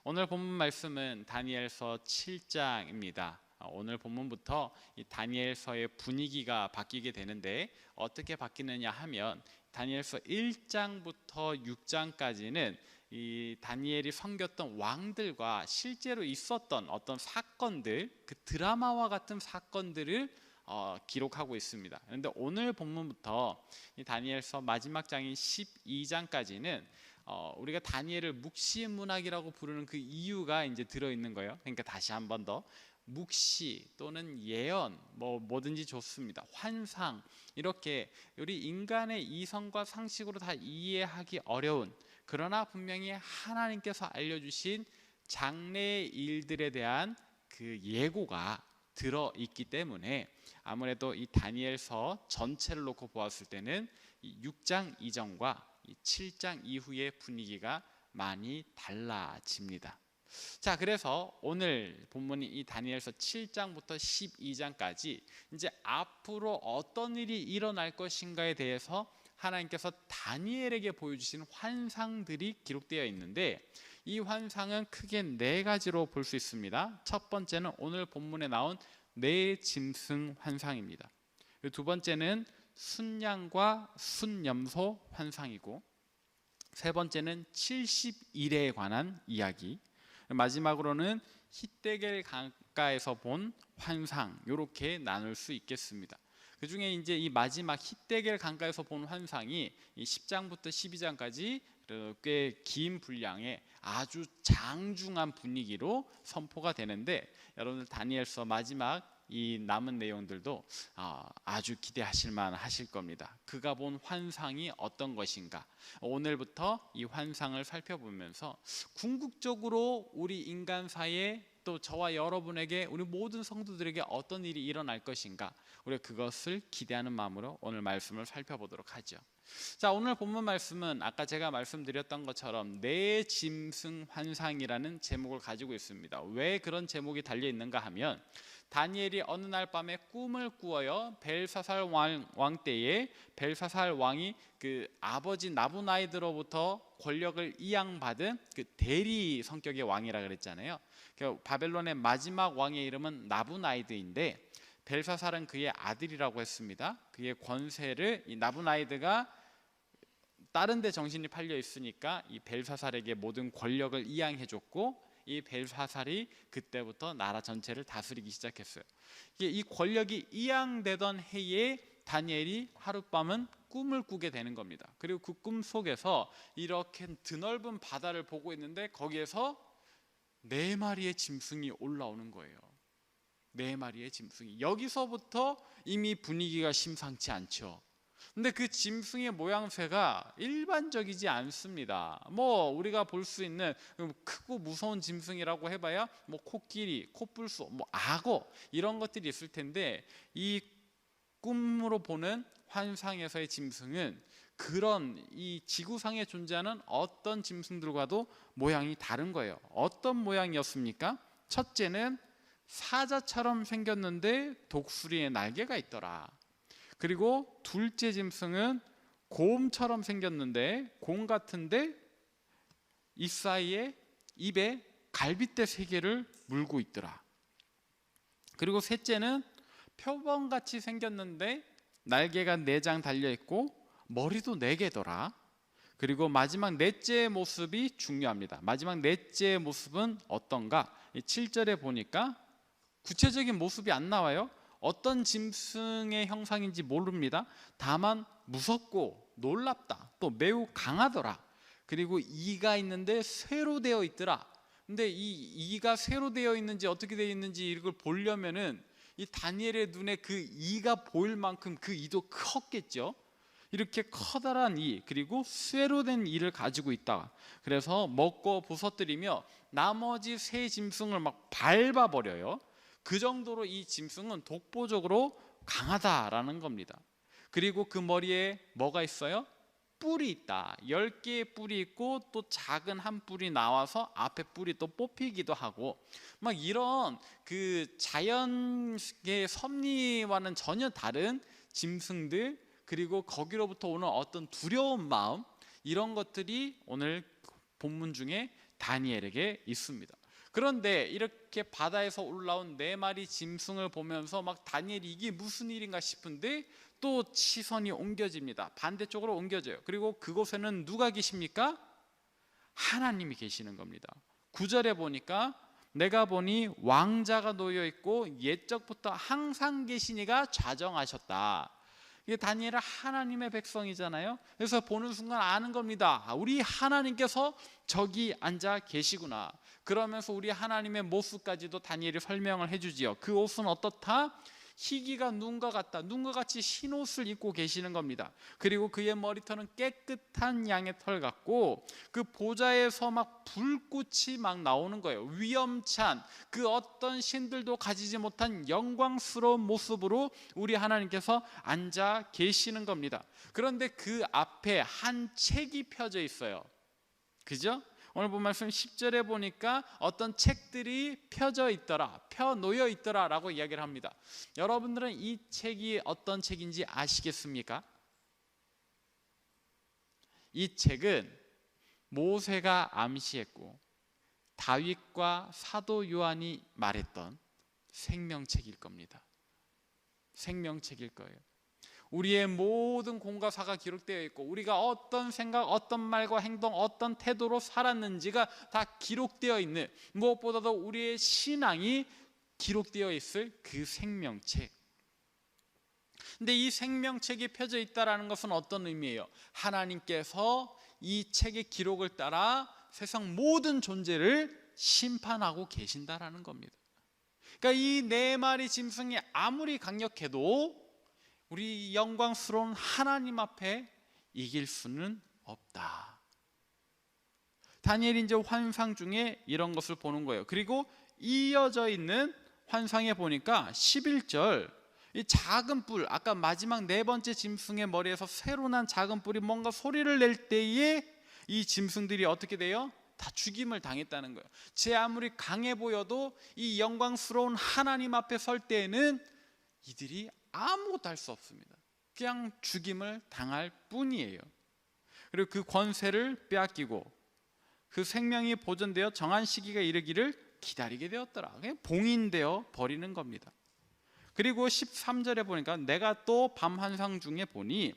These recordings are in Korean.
오늘 본문 말씀은 다니엘서 7장입니다. 오늘 본문부터 이 다니엘서의 분위기가 바뀌게 되는데 어떻게 바뀌느냐 하면 다니엘서 1장부터 6장까지는 이 다니엘이 섬겼던 왕들과 실제로 있었던 어떤 사건들, 그 드라마와 같은 사건들을 기록하고 있습니다. 그런데 오늘 본문부터 이 다니엘서 마지막 장인 12장까지는 우리가 다니엘을 묵시문학이라고 부르는 그 이유가 이제 들어있는 거예요. 그러니까 다시 한 번 더 묵시 또는 예언 뭐든지 좋습니다. 환상, 이렇게 우리 인간의 이성과 상식으로 다 이해하기 어려운, 그러나 분명히 하나님께서 알려주신 장래의 일들에 대한 그 예고가 들어있기 때문에 아무래도 이 다니엘서 전체를 놓고 보았을 때는 이 6장 이전과 이 7장 이후의 분위기가 많이 달라집니다. 자, 그래서 오늘 본문이 이 다니엘서 7장부터 12장까지 이제 앞으로 어떤 일이 일어날 것인가에 대해서 하나님께서 다니엘에게 보여주신 환상들이 기록되어 있는데, 이 환상은 크게 네 가지로 볼 수 있습니다. 첫 번째는 오늘 본문에 나온 네 짐승 환상입니다. 두 번째는 순양과 순염소 환상이고, 세 번째는 70일에 관한 이야기, 마지막으로는 히데겔 강가에서 본 환상, 이렇게 나눌 수 있겠습니다. 그 중에 이제 이 마지막 히데겔 강가에서 본 환상이 10장부터 12장까지 꽤 긴 분량의 아주 장중한 분위기로 선포가 되는데, 여러분들 다니엘서 마지막 이 남은 내용들도 아주 기대하실 만하실 겁니다. 그가 본 환상이 어떤 것인가, 오늘부터 이 환상을 살펴보면서 궁극적으로 우리 인간사에 또 저와 여러분에게, 우리 모든 성도들에게 어떤 일이 일어날 것인가, 우리가 그것을 기대하는 마음으로 오늘 말씀을 살펴보도록 하죠. 자, 오늘 본문 말씀은 아까 제가 말씀드렸던 것처럼 네 짐승 환상이라는 제목을 가지고 있습니다. 왜 그런 제목이 달려 있는가 하면, 다니엘이 어느 날 밤에 꿈을 꾸어요. 벨사살 왕 때에 벨사살 왕이 그 아버지 나부나이드로부터 권력을 이양받은 그 대리 성격의 왕이라 그랬잖아요. 바벨론의 마지막 왕의 이름은 나부나이드인데, 벨사살은 그의 아들이라고 했습니다. 그의 권세를 이 나부나이드가 다른 데 정신이 팔려 있으니까 이 벨사살에게 모든 권력을 이양해줬고, 이 벨사살이 그때부터 나라 전체를 다스리기 시작했어요. 이 권력이 이양되던 해에 다니엘이 하룻밤은 꿈을 꾸게 되는 겁니다. 그리고 그 꿈 속에서 이렇게 드넓은 바다를 보고 있는데, 거기에서 네 마리의 짐승이 올라오는 거예요. 네 마리의 짐승이. 여기서부터 이미 분위기가 심상치 않죠. 근데 그 짐승의 모양새가 일반적이지 않습니다. 우리가 볼 수 있는 크고 무서운 짐승이라고 해봐야 코끼리, 코뿔소, 악어, 이런 것들이 있을 텐데, 이 꿈으로 보는 환상에서의 짐승은 그런 이 지구상에 존재하는 어떤 짐승들과도 모양이 다른 거예요. 어떤 모양이었습니까? 첫째는 사자처럼 생겼는데 독수리의 날개가 있더라. 그리고 둘째 짐승은 곰처럼 생겼는데, 곰 같은데 이 사이에 입에 갈빗대 3개를 물고 있더라. 그리고 셋째는 표범같이 생겼는데 날개가 4장 달려있고 머리도 4개더라. 그리고 마지막 넷째 모습이 중요합니다. 마지막 넷째 모습은 어떤가? 7절에 보니까 구체적인 모습이 안 나와요. 어떤 짐승의 형상인지 모릅니다. 다만 무섭고 놀랍다, 또 매우 강하더라. 그리고 이가 있는데 쇠로 되어 있더라. 근데 이 이가 쇠로 되어 있는지 어떻게 되어 있는지 이걸 보려면은 이 다니엘의 눈에 그 이가 보일 만큼 그 이도 컸겠죠. 이렇게 커다란 이, 그리고 쇠로 된 이를 가지고 있다. 그래서 먹고 부서뜨리며 나머지 새 짐승을 막 밟아버려요. 그 정도로 이 짐승은 독보적으로 강하다라는 겁니다. 그리고 그 머리에 뭐가 있어요? 뿔이 있다. 10개의 뿔이 있고, 또 작은 한 뿔이 나와서 앞에 뿔이 또 뽑히기도 하고, 이런 그 자연의 섭리와는 전혀 다른 짐승들, 그리고 거기로부터 오는 어떤 두려운 마음, 이런 것들이 오늘 본문 중에 다니엘에게 있습니다. 그런데 이렇게 바다에서 올라온 4마리 짐승을 보면서 막 다니엘이 이게 무슨 일인가 싶은데 또 시선이 옮겨집니다. 반대쪽으로 옮겨져요. 그리고 그곳에는 누가 계십니까? 하나님이 계시는 겁니다. 9절에 보니까 내가 보니 왕자가 놓여 있고 옛적부터 항상 계시니가 좌정하셨다. 이게 다니엘은 하나님의 백성이잖아요. 그래서 보는 순간 아는 겁니다. 우리 하나님께서 저기 앉아 계시구나. 그러면서 우리 하나님의 모습까지도 다니엘이 설명을 해주지요. 그 옷은 어떻다? 희기가 눈과 같다. 눈과 같이 흰 옷을 입고 계시는 겁니다. 그리고 그의 머리털은 깨끗한 양의 털 같고 그 보좌에서 막 불꽃이 막 나오는 거예요. 위엄찬 그 어떤 신들도 가지지 못한 영광스러운 모습으로 우리 하나님께서 앉아 계시는 겁니다. 그런데 그 앞에 한 책이 펴져 있어요. 그죠? 오늘 본 말씀 10절에 보니까 어떤 책들이 펴져 있더라, 펴놓여 있더라 라고 이야기를 합니다. 여러분들은 이 책이 어떤 책인지 아시겠습니까? 이 책은 모세가 암시했고 다윗과 사도 요한이 말했던 생명책일 겁니다. 생명책일 거예요. 우리의 모든 공과 사가 기록되어 있고 우리가 어떤 생각, 어떤 말과 행동, 어떤 태도로 살았는지가 다 기록되어 있는, 무엇보다도 우리의 신앙이 기록되어 있을 그 생명책. 근데 이 생명책이 펴져 있다는 것은 어떤 의미예요? 하나님께서 이 책의 기록을 따라 세상 모든 존재를 심판하고 계신다라는 겁니다. 그러니까 이 4마리 짐승이 아무리 강력해도 우리 영광스러운 하나님 앞에 이길 수는 없다. 다니엘이 이제 환상 중에 이런 것을 보는 거예요. 그리고 이어져 있는 환상에 보니까 11절 이 작은 뿔, 아까 마지막 4번째 짐승의 머리에서 새로 난 작은 뿔이 뭔가 소리를 낼 때에 이 짐승들이 어떻게 돼요? 다 죽임을 당했다는 거예요. 제 아무리 강해 보여도 이 영광스러운 하나님 앞에 설 때에는 이들이 아무것도 할 수 없습니다. 그냥 죽임을 당할 뿐이에요. 그리고 그 권세를 빼앗기고 그 생명이 보존되어 정한 시기가 이르기를 기다리게 되었더라. 그냥 봉인되어 버리는 겁니다. 그리고 13절에 보니까 내가 또 밤 환상 중에 보니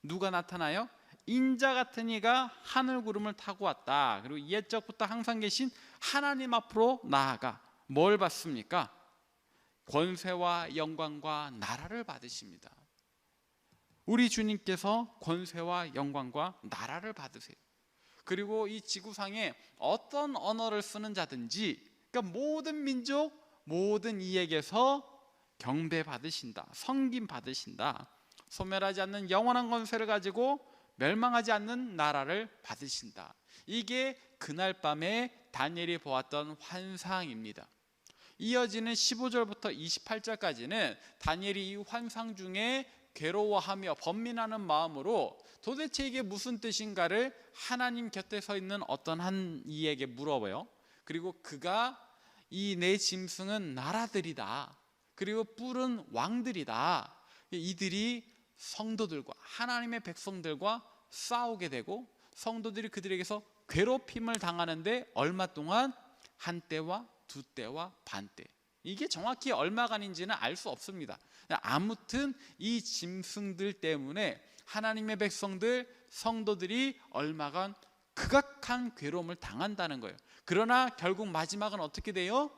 누가 나타나요? 인자 같은 이가 하늘 구름을 타고 왔다. 그리고 옛적부터 항상 계신 하나님 앞으로 나아가 뭘 받습니까? 권세와 영광과 나라를 받으십니다. 우리 주님께서 권세와 영광과 나라를 받으세요. 그리고 이 지구상에 어떤 언어를 쓰는 자든지, 그러니까 모든 민족, 모든 이에게서 경배 받으신다, 섬김 받으신다. 소멸하지 않는 영원한 권세를 가지고 멸망하지 않는 나라를 받으신다. 이게 그날 밤에 다니엘이 보았던 환상입니다. 이어지는 15절부터 28절까지는 다니엘이 이 환상 중에 괴로워하며 번민하는 마음으로 도대체 이게 무슨 뜻인가를 하나님 곁에 서 있는 어떤 한 이에게 물어봐요. 그리고 그가 이 4 짐승은 나라들이다. 그리고 뿔은 왕들이다. 이들이 성도들과 하나님의 백성들과 싸우게 되고 성도들이 그들에게서 괴롭힘을 당하는데 얼마 동안? 한때와 두때와 반때. 이게 정확히 얼마간인지는 알 수 없습니다. 아무튼 이 짐승들 때문에 하나님의 백성들, 성도들이 얼마간 극악한 괴로움을 당한다는 거예요. 그러나 결국 마지막은 어떻게 돼요?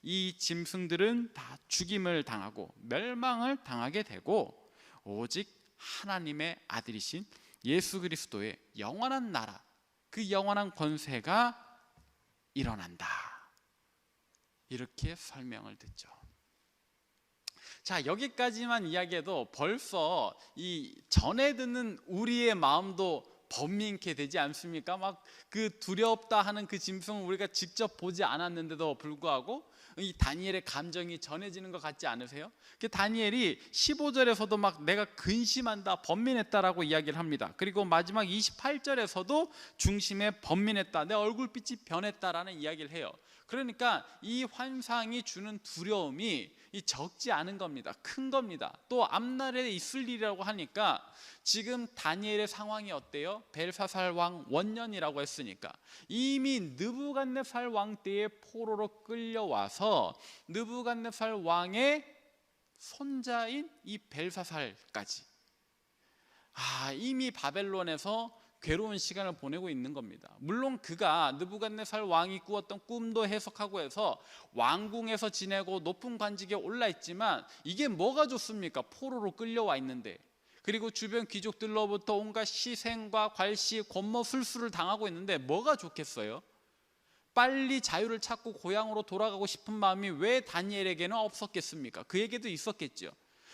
이 짐승들은 다 죽임을 당하고 멸망을 당하게 되고 오직 하나님의 아들이신 예수 그리스도의 영원한 나라, 그 영원한 권세가 일어난다. 이렇게 설명을 듣죠. 자, 여기까지만 이야기해도 벌써 이 전에 듣는 우리의 마음도 번민케 되지 않습니까? 막 그 두렵다 하는 그 짐승을 우리가 직접 보지 않았는데도 불구하고 이 다니엘의 감정이 전해지는 것 같지 않으세요? 그 다니엘이 15절에서도 막 내가 근심한다, 번민했다라고 이야기를 합니다. 그리고 마지막 28절에서도 중심에 번민했다, 내 얼굴빛이 변했다라는 이야기를 해요. 그러니까 이 환상이 주는 두려움이 적지 않은 겁니다. 큰 겁니다. 또 앞날에 있을 일이라고 하니까 지금 다니엘의 상황이 어때요? 벨사살 왕 원년이라고 했으니까 이미 느부갓네살 왕 때의 포로로 끌려와서 느부갓네살 왕의 손자인 이 벨사살까지 이미 바벨론에서 괴로운 시간을 보내고 있는 겁니다. 물론 그가 느부갓네살 왕이 꾸었던 꿈도 해석하고 해서 왕궁에서 지내고 높은 관직에 올라 있지만 이게 뭐가 좋습니까? 포로로 끌려와 있는데, 그리고 주변 귀족들로부터 온갖 시생과 괄시, 권모술수를 당하고 있는데 뭐가 좋겠어요? 빨리 자유를 찾고 고향으로 돌아가고 싶은 마음이 왜 다니엘에게는 없었겠습니까? 그에게도 있었겠죠.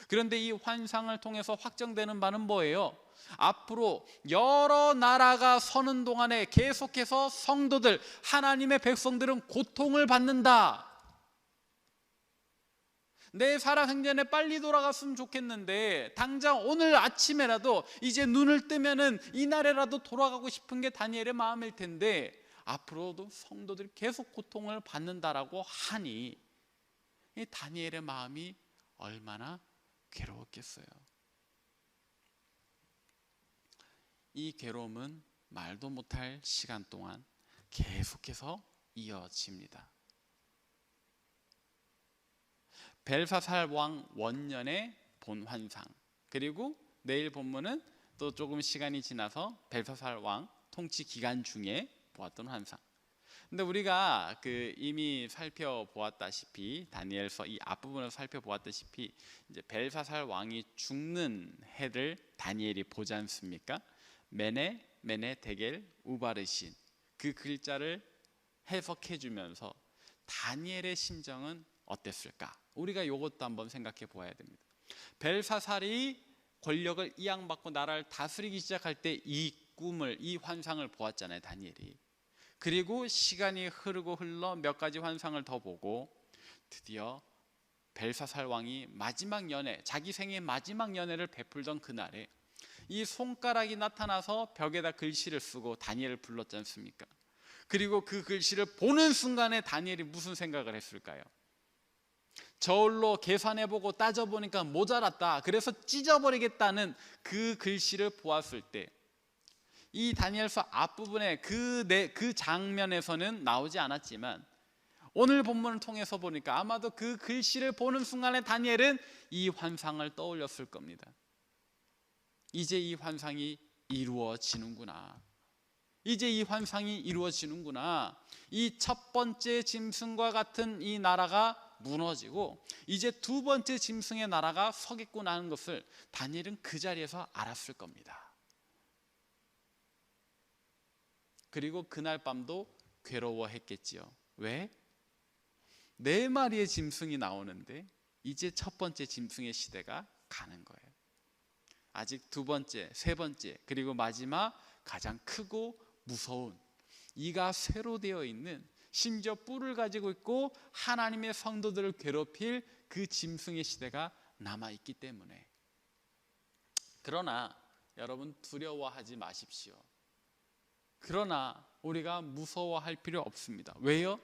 그런데 이 환상을 통해서 확정되는 바는 뭐예요? 앞으로 여러 나라가 서는 동안에 계속해서 성도들, 하나님의 백성들은 고통을 받는다. 내 살아생전에 빨리 돌아갔으면 좋겠는데 당장 오늘 아침에라도 이제 눈을 뜨면은 이날에라도 돌아가고 싶은 게 다니엘의 마음일 텐데 앞으로도 성도들이 계속 고통을 받는다라고 하니 이 다니엘의 마음이 얼마나 괴로웠겠어요. 이 괴로움은 말도 못할 시간 동안 계속해서 이어집니다. 벨사살 왕 원년의 본 환상, 그리고 내일 본문은 또 조금 시간이 지나서 벨사살 왕 통치 기간 중에 보았던 환상. 근데 우리가 이미 살펴보았다시피 다니엘서 이 앞부분을 살펴보았다시피 이제 벨사살 왕이 죽는 해를 다니엘이 보지 않습니까? 메네 데겔 우바르신, 그 글자를 해석해 주면서 다니엘의 심정은 어땠을까? 우리가 이것도 한번 생각해 보아야 됩니다. 벨사살이 권력을 이양받고 나라를 다스리기 시작할 때 이 꿈을, 이 환상을 보았잖아요, 다니엘이. 그리고 시간이 흐르고 흘러 몇 가지 환상을 더 보고 드디어 벨사살 왕이 마지막 연회, 자기 생의 마지막 연회를 베풀던 그날에 이 손가락이 나타나서 벽에다 글씨를 쓰고 다니엘을 불렀지 않습니까? 그리고 그 글씨를 보는 순간에 다니엘이 무슨 생각을 했을까요? 저울로 계산해보고 따져보니까 모자랐다, 그래서 찢어버리겠다는 그 글씨를 보았을 때 이 다니엘서 앞부분에 그 장면에서는 나오지 않았지만 오늘 본문을 통해서 보니까 아마도 그 글씨를 보는 순간에 다니엘은 이 환상을 떠올렸을 겁니다. 이제 이 환상이 이루어지는구나. 이제 이 환상이 이루어지는구나. 이 첫 번째 짐승과 같은 이 나라가 무너지고 이제 두 번째 짐승의 나라가 서겠구나 하는 것을 다니엘은 그 자리에서 알았을 겁니다. 그리고 그날 밤도 괴로워했겠지요. 왜? 네 마리의 짐승이 나오는데 이제 첫 번째 짐승의 시대가 가는 거예요. 아직 두 번째, 세 번째, 그리고 마지막 가장 크고 무서운, 이가 쇠로 되어 있는, 심지어 뿔을 가지고 있고 하나님의 성도들을 괴롭힐 그 짐승의 시대가 남아있기 때문에. 그러나 여러분, 두려워하지 마십시오. 그러나 우리가 무서워할 필요 없습니다. 왜요?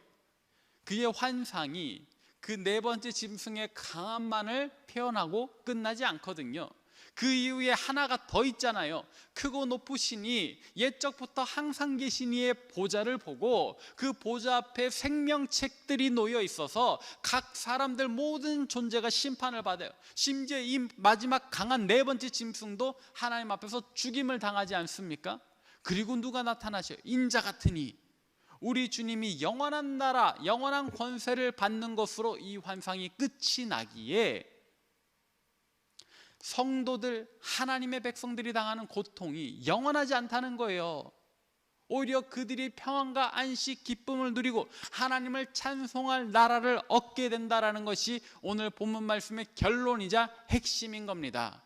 그의 환상이 그 네 번째 짐승의 강함만을 표현하고 끝나지 않거든요. 그 이후에 하나가 더 있잖아요. 크고 높으시니 옛적부터 항상 계신 이의 보좌를 보고 그 보좌 앞에 생명책들이 놓여 있어서 각 사람들 모든 존재가 심판을 받아요. 심지어 이 마지막 강한 네 번째 짐승도 하나님 앞에서 죽임을 당하지 않습니까? 그리고 누가 나타나셔요? 인자 같으니. 우리 주님이 영원한 나라, 영원한 권세를 받는 것으로 이 환상이 끝이 나기에 성도들, 하나님의 백성들이 당하는 고통이 영원하지 않다는 거예요. 오히려 그들이 평안과 안식, 기쁨을 누리고 하나님을 찬송할 나라를 얻게 된다는 것이 오늘 본문 말씀의 결론이자 핵심인 겁니다.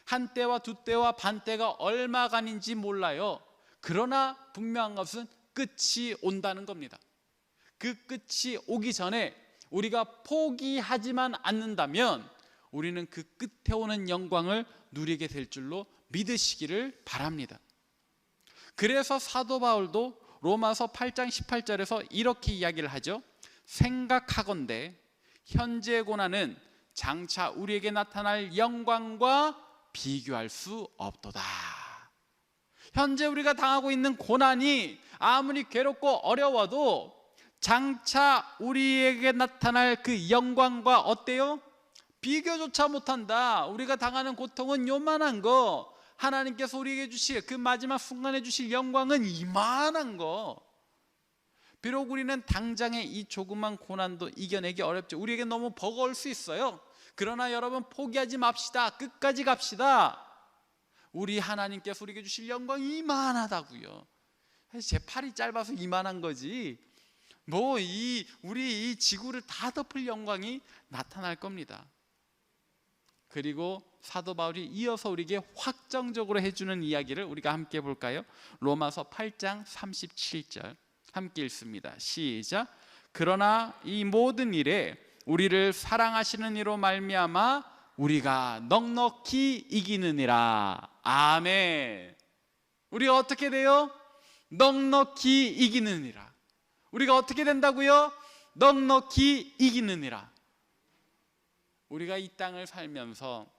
한 때와 두 때와 반 때가 얼마간인지 몰라요. 그러나 분명한 것은 끝이 온다는 겁니다. 그 끝이 오기 전에 우리가 포기하지만 않는다면 우리는 그 끝에 오는 영광을 누리게 될 줄로 믿으시기를 바랍니다. 그래서 사도 바울도 로마서 8장 18절에서 이렇게 이야기를 하죠. 생각하건대 현재 고난은 장차 우리에게 나타날 영광과 비교할 수 없도다. 현재 우리가 당하고 있는 고난이 아무리 괴롭고 어려워도 장차 우리에게 나타날 그 영광과 어때요? 비교조차 못한다. 우리가 당하는 고통은 요만한 거, 하나님께서 우리에게 주실 그 마지막 순간에 주실 영광은 이만한 거. 비록 우리는 당장의 이 조그만 고난도 이겨내기 어렵죠. 우리에게 너무 버거울 수 있어요. 그러나 여러분, 포기하지 맙시다. 끝까지 갑시다. 우리 하나님께서 우리에게 주실 영광이 이만하다고요. 제 팔이 짧아서 이만한 거지, 우리 이 지구를 다 덮을 영광이 나타날 겁니다. 그리고 사도 바울이 이어서 우리에게 확정적으로 해주는 이야기를 우리가 함께 볼까요? 로마서 8장 37절 함께 읽습니다. 시작. 그러나 이 모든 일에 우리를 사랑하시는 이로 말미암아 우리가 넉넉히 이기느니라. 아멘. 우리가 어떻게 돼요? 넉넉히 이기느니라. 우리가 어떻게 된다고요? 넉넉히 이기느니라. 우리가 이 땅을 살면서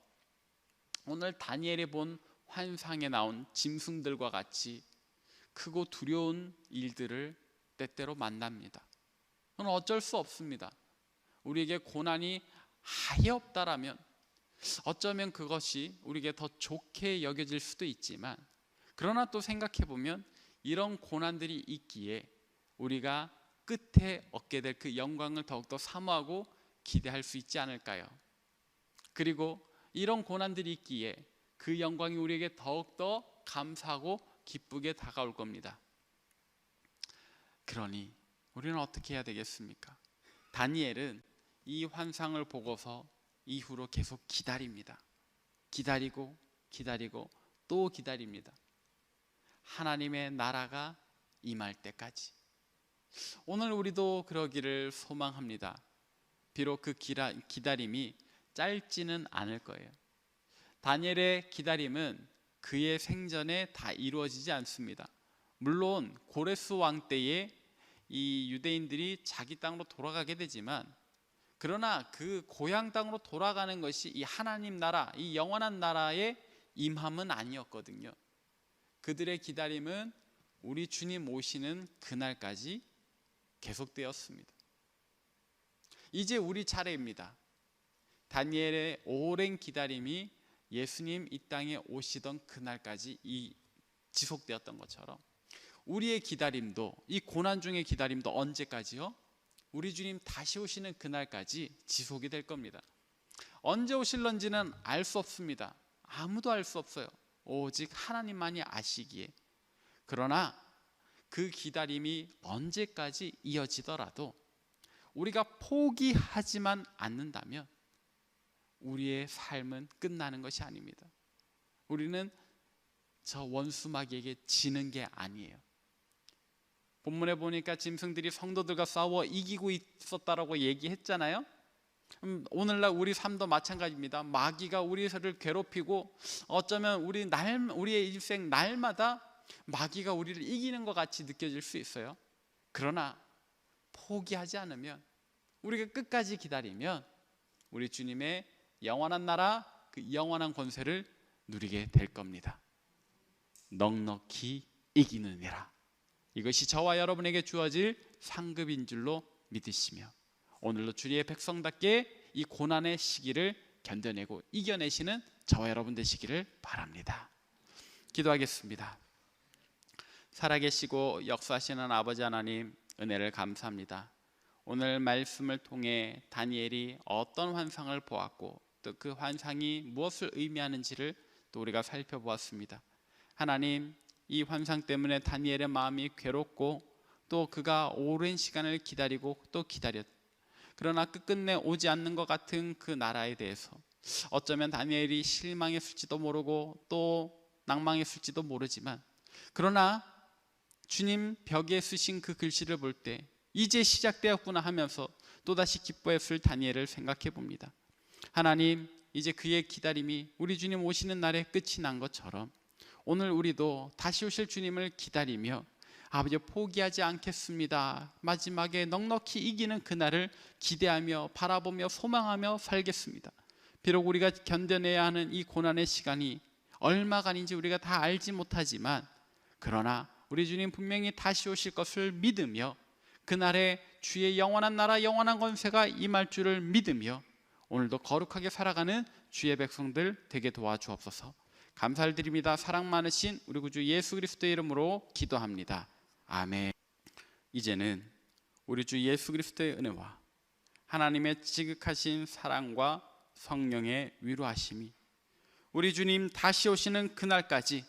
오늘 다니엘이 본 환상에 나온 짐승들과 같이 크고 두려운 일들을 때때로 만납니다. 그건 어쩔 수 없습니다. 우리에게 고난이 아예 없다라면 어쩌면 그것이 우리에게 더 좋게 여겨질 수도 있지만, 그러나 또 생각해 보면 이런 고난들이 있기에 우리가 끝에 얻게 될 그 영광을 더욱더 사모하고 기대할 수 있지 않을까요? 그리고 이런 고난들이 있기에 그 영광이 우리에게 더욱더 감사하고 기쁘게 다가올 겁니다. 그러니 우리는 어떻게 해야 되겠습니까? 다니엘은 이 환상을 보고서 이후로 계속 기다립니다. 기다리고 또 기다립니다. 하나님의 나라가 임할 때까지. 오늘 우리도 그러기를 소망합니다. 비록 그 기다림이 짧지는 않을 거예요. 다니엘의 기다림은 그의 생전에 다 이루어지지 않습니다. 물론 고레스 왕 때에 이 유대인들이 자기 땅으로 돌아가게 되지만, 그러나 그 고향 땅으로 돌아가는 것이 이 하나님 나라, 이 영원한 나라의 임함은 아니었거든요. 그들의 기다림은 우리 주님 오시는 그날까지 계속되었습니다. 이제 우리 차례입니다. 다니엘의 오랜 기다림이 예수님 이 땅에 오시던 그날까지 지속되었던 것처럼 우리의 기다림도, 이 고난 중의 기다림도 언제까지요? 우리 주님 다시 오시는 그날까지 지속이 될 겁니다. 언제 오실런지는 알 수 없습니다. 아무도 알 수 없어요. 오직 하나님만이 아시기에. 그러나 그 기다림이 언제까지 이어지더라도 우리가 포기하지만 않는다면 우리의 삶은 끝나는 것이 아닙니다. 우리는 저 원수 마귀에게 지는 게 아니에요. 본문에 보니까 짐승들이 성도들과 싸워 이기고 있었다라고 얘기했잖아요. 오늘날 우리 삶도 마찬가지입니다. 마귀가 우리를 괴롭히고 어쩌면 우리의 일생 날마다 마귀가 우리를 이기는 것 같이 느껴질 수 있어요. 그러나 포기하지 않으면, 우리가 끝까지 기다리면 우리 주님의 영원한 나라, 그 영원한 권세를 누리게 될 겁니다. 넉넉히 이기느니라. 이것이 저와 여러분에게 주어질 상급인 줄로 믿으시며 오늘도 주의 백성답게 이 고난의 시기를 견뎌내고 이겨내시는 저와 여러분 되시기를 바랍니다. 기도하겠습니다. 살아계시고 역사하시는 아버지 하나님, 은혜를 감사합니다. 오늘 말씀을 통해 다니엘이 어떤 환상을 보았고 또 그 환상이 무엇을 의미하는지를 또 우리가 살펴보았습니다. 하나님, 이 환상 때문에 다니엘의 마음이 괴롭고 또 그가 오랜 시간을 기다리고 또 기다렸. 그러나 끝끝내 오지 않는 것 같은 그 나라에 대해서 어쩌면 다니엘이 실망했을지도 모르고 또 낭망했을지도 모르지만, 그러나 주님 벽에 쓰신 그 글씨를 볼 때 이제 시작되었구나 하면서 또다시 기뻐했을 다니엘을 생각해 봅니다. 하나님, 이제 그의 기다림이 우리 주님 오시는 날에 끝이 난 것처럼 오늘 우리도 다시 오실 주님을 기다리며 아버지 포기하지 않겠습니다. 마지막에 넉넉히 이기는 그날을 기대하며 바라보며 소망하며 살겠습니다. 비록 우리가 견뎌내야 하는 이 고난의 시간이 얼마간인지 우리가 다 알지 못하지만, 그러나 우리 주님 분명히 다시 오실 것을 믿으며 그날에 주의 영원한 나라 영원한 권세가 임할 줄을 믿으며 오늘도 거룩하게 살아가는 주의 백성들 되게 도와주옵소서. 감사를 드립니다. 사랑 많으신 우리 구주 예수 그리스도의 이름으로 기도합니다. 아멘. 이제는 우리 주 예수 그리스도의 은혜와 하나님의 지극하신 사랑과 성령의 위로하심이 우리 주님 다시 오시는 그날까지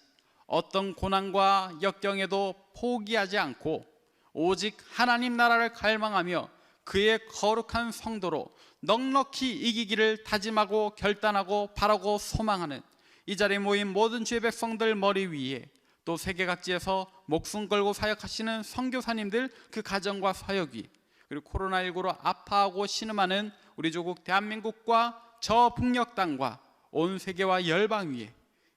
어떤 고난과 역경에도 포기하지 않고 오직 하나님 나라를 갈망하며 그의 거룩한 성도로 넉넉히 이기기를 다짐하고 결단하고 바라고 소망하는 이 자리에 모인 모든 주의 백성들 머리 위에, 또 세계 각지에서 목숨 걸고 사역하시는 선교사님들 그 가정과 사역 위, 그리고 코로나19로 아파하고 신음하는 우리 조국 대한민국과 저 북녘 땅과 온 세계와 열방 위에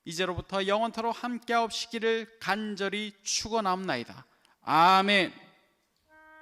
이제로부터 영원토록 함께하옵시기를 간절히 축원하옵나이다. 아멘.